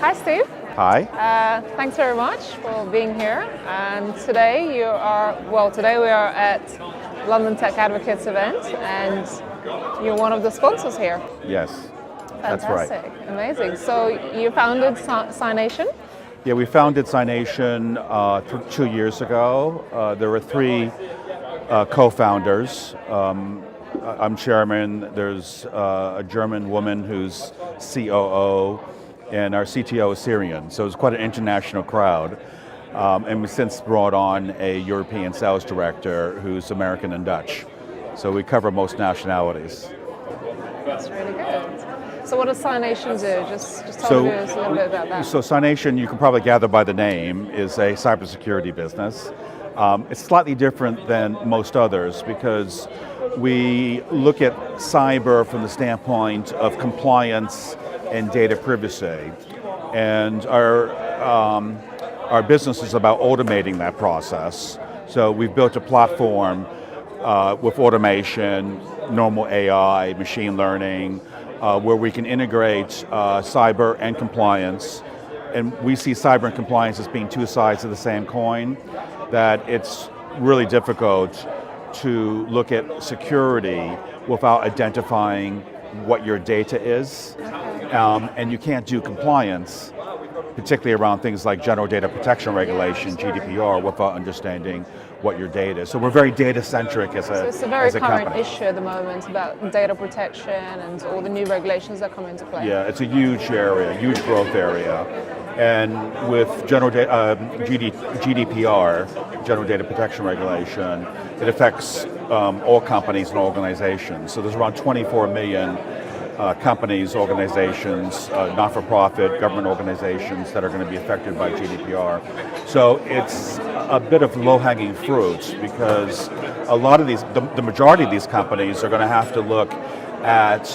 Hi, Steve. Hi. Thanks very much for being here. And today we are at London Tech Advocates event, and you're one of the sponsors here. Yes, that's right. Fantastic, amazing. So you founded CyNation? Yeah, we founded CyNation 2 years ago. There were three co-founders. I'm chairman. There's a German woman who's COO, and our CTO is Syrian. So it's quite an international crowd. And we've since brought on a European sales director who's American and Dutch. So we cover most nationalities. That's really good. So what does CyNation do? Just tell us a little bit about that. So CyNation, you can probably gather by the name, is a cybersecurity business. It's slightly different than most others because we look at cyber from the standpoint of compliance and data privacy. And our business is about automating that process. So we've built a platform with automation, normal AI, machine learning, where we can integrate cyber and compliance. And we see cyber and compliance as being two sides of the same coin, that it's really difficult to look at security without identifying what your data is. And you can't do compliance, particularly around things like General Data Protection Regulation, GDPR, without understanding what your data is. So we're very data-centric as a company. So it's a very current issue at the moment about data protection and all the new regulations that come into play. Yeah, it's a huge area, huge growth area. And with GDPR, General Data Protection Regulation, it affects all companies and organizations. So there's around 24 million companies, organizations, not-for-profit, government organizations that are going to be affected by GDPR. So it's a bit of low-hanging fruit because a lot of these, the majority of these companies are going to have to look at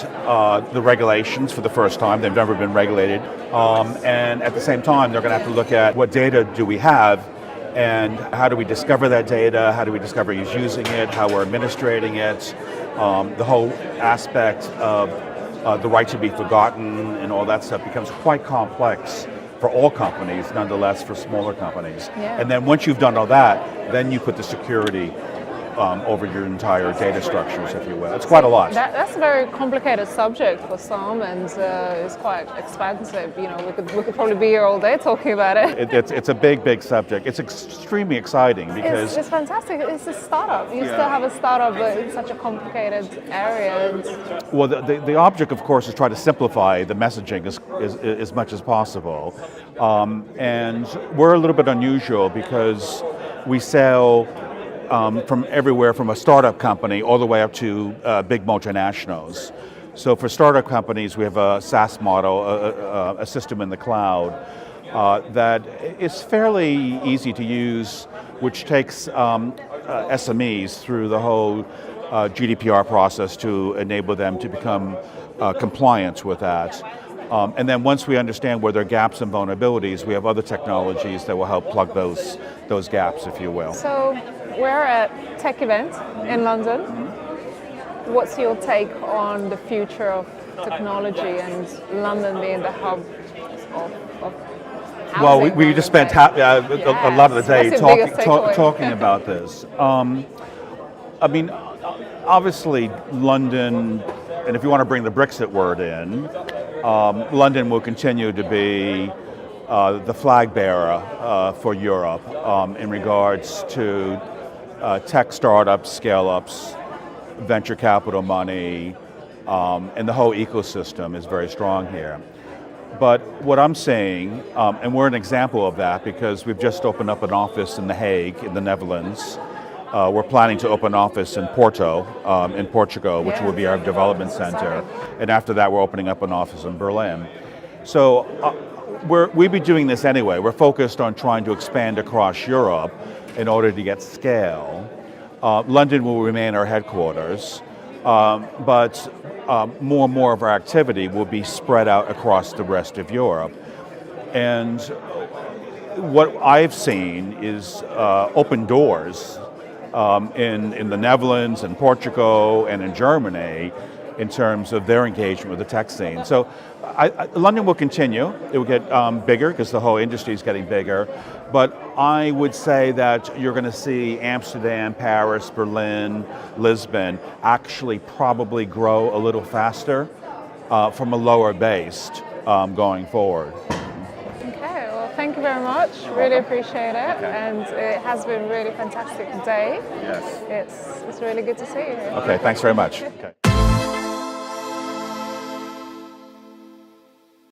the regulations for the first time. They've never been regulated. And at the same time, they're going to have to look at what data do we have and how do we discover that data, how do we discover who's using it, how we're administrating it, the whole aspect of the right to be forgotten and all that stuff becomes quite complex for all companies, nonetheless for smaller companies. Yeah. And then once you've done all that, then you put the security over your entire data structures, if you will. It's quite a lot. That's a very complicated subject for some, and it's quite expansive. You know, we could probably be here all day talking about it. It's a big subject. It's extremely exciting because it's fantastic. It's a startup. You still have a startup, but it's such a complicated area. Well, the object, of course, is try to simplify the messaging as much as possible. And we're a little bit unusual because we sell from everywhere from a startup company all the way up to big multinationals. So for startup companies, we have a SaaS model, a system in the cloud that is fairly easy to use, which takes SMEs through the whole GDPR process to enable them to become compliant with that. And then once we understand where there are gaps and vulnerabilities, we have other technologies that will help plug those gaps, if you will. So we're at Tech Event in London. What's your take on the future of technology and London being the hub of housing? Well, we just spent a lot of the day talking about this. I mean, obviously London, and if you want to bring the BreExit word in, London will continue to be the flag bearer for Europe in regards to tech startups, scale-ups, venture capital money, and the whole ecosystem is very strong here. But what I'm saying, and we're an example of that because we've just opened up an office in The Hague in the Netherlands. We're planning to open an office in Porto, in Portugal, which will be our development center. And after that, we're opening up an office in Berlin. So we'll be doing this anyway. We're focused on trying to expand across Europe in order to get scale. London will remain our headquarters, but more and more of our activity will be spread out across the rest of Europe. And what I've seen is open doors in the Netherlands and Portugal and in Germany in terms of their engagement with the tech scene. So London will continue. It will get bigger because the whole industry is getting bigger. But I would say that you're going to see Amsterdam, Paris, Berlin, Lisbon actually probably grow a little faster from a lower base going forward. Okay, well, thank you very much. Really appreciate it. Okay. And it has been a really fantastic day. Yes. It's really good to see you here. Okay, thanks very much. Okay.